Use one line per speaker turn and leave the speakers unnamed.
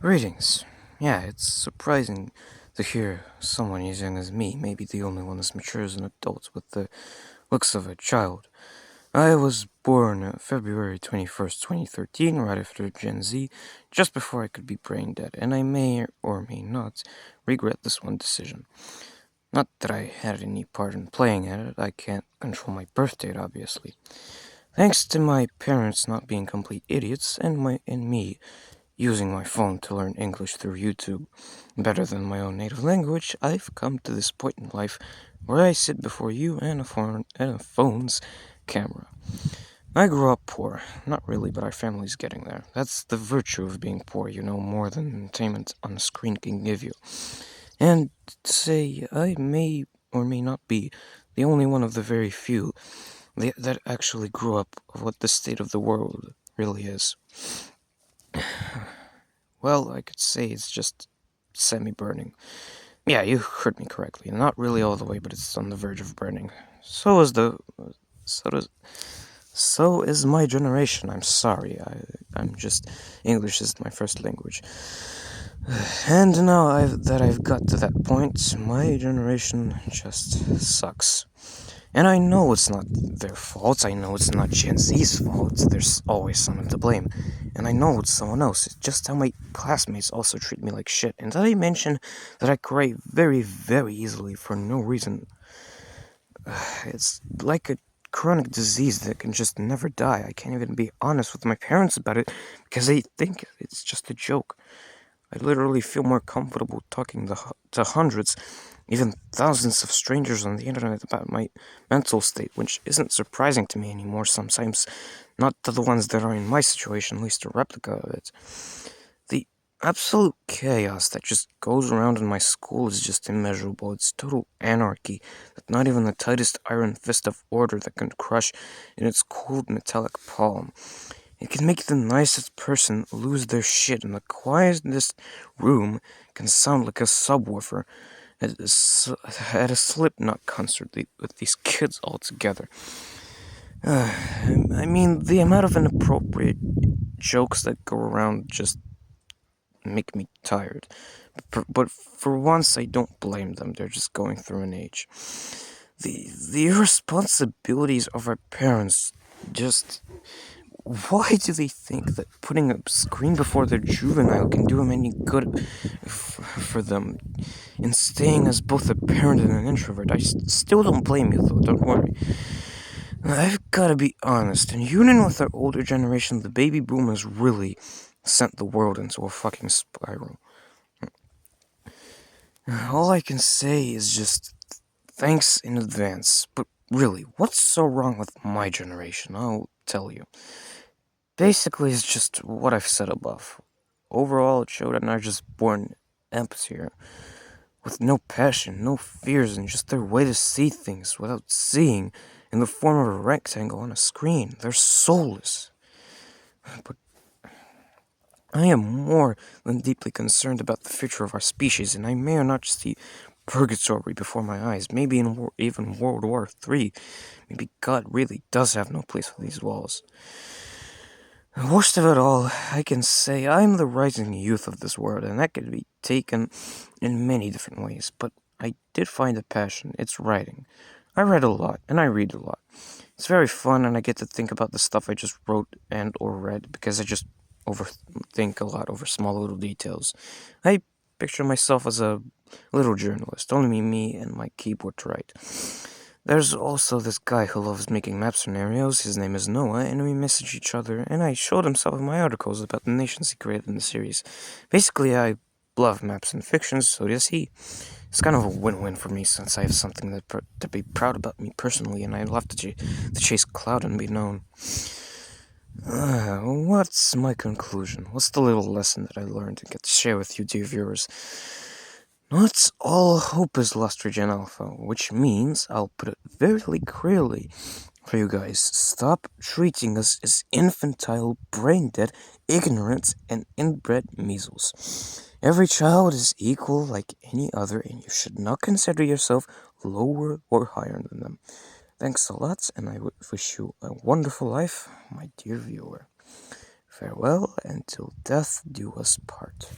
Greetings. Yeah, it's surprising to hear someone as young as me, maybe the only one as mature as an adult with the looks of a child. I was born February 21st, 2013, right after Gen Z, just before I could be brain dead, and I may or may not regret this one decision. Not that I had any part in playing at it, I can't control my birth date, obviously. Thanks to my parents not being complete idiots and me using my phone to learn English through YouTube better than my own native language, I've come to this point in life where I sit before you and a phone's camera. I grew up poor. Not really, but our family's getting there. That's the virtue of being poor, more than entertainment on a screen can give you. And to say I may or may not be the only one of the very few that actually grew up of what the state of the world really is. Well, I could say it's just semi-burning. Yeah, you heard me correctly. Not really all the way, but it's on the verge of burning. So does so is my generation. I'm sorry. I'm just English is my first language. And now I've got to that point, my generation just sucks. And I know it's not their fault, I know it's not Gen Z's fault, there's always someone to blame. And I know it's someone else, it's just how my classmates also treat me like shit. And did I mention that I cry very, very easily for no reason? It's like a chronic disease that can just never die. I can't even be honest with my parents about it because they think it's just a joke. I literally feel more comfortable talking to hundreds, even thousands of strangers on the internet about my mental state, which isn't surprising to me anymore sometimes, not to the ones that are in my situation, at least a replica of it. The absolute chaos that just goes around in my school is just immeasurable. It's total anarchy that not even the tightest iron fist of order that can crush in its cold metallic palm. It can make the nicest person lose their shit, and the quietest room can sound like a subwoofer at a Slipknot concert with these kids all together. I mean, the amount of inappropriate jokes that go around just make me tired. But for once, I don't blame them. They're just going through an age. The irresponsibilities of our parents just... Why do they think that putting a screen before their juvenile can do them any good for them? In staying as both a parent and an introvert, I still don't blame you though, don't worry. I've gotta be honest, in union with our older generation, the baby boomers really sent the world into a fucking spiral. All I can say is just thanks in advance, but really, what's so wrong with my generation? I'll tell you. Basically, it's just what I've said above. Overall, children are just born emptier, with no passion, no fears, and just their way to see things without seeing in the form of a rectangle on a screen. They're soulless. But I am more than deeply concerned about the future of our species, and I may or not see purgatory before my eyes, maybe even World War III. Maybe God really does have no place for these walls. Worst of it all, I can say I'm the rising youth of this world, and that could be taken in many different ways, but I did find a passion. It's writing. I write a lot, and I read a lot. It's very fun, and I get to think about the stuff I just wrote and or read, because I just overthink a lot over small little details. I picture myself as a little journalist, only me and my keyboard to write. There's also this guy who loves making map scenarios. His name is Noah, and we message each other, and I showed him some of my articles about the nations he created in the series. Basically, I love maps and fiction, so does he. It's kind of a win-win for me, since I have something to be proud about me personally, and I love to chase clout and be known. What's my conclusion? What's the little lesson that I learned and get to share with you, dear viewers? Not all hope is lost for Gen Alpha, which means, I'll put it very clearly for you guys, stop treating us as infantile, brain-dead, ignorant, and inbred measles. Every child is equal like any other, and you should not consider yourself lower or higher than them. Thanks a lot, and I wish you a wonderful life, my dear viewer. Farewell, and till death do us part.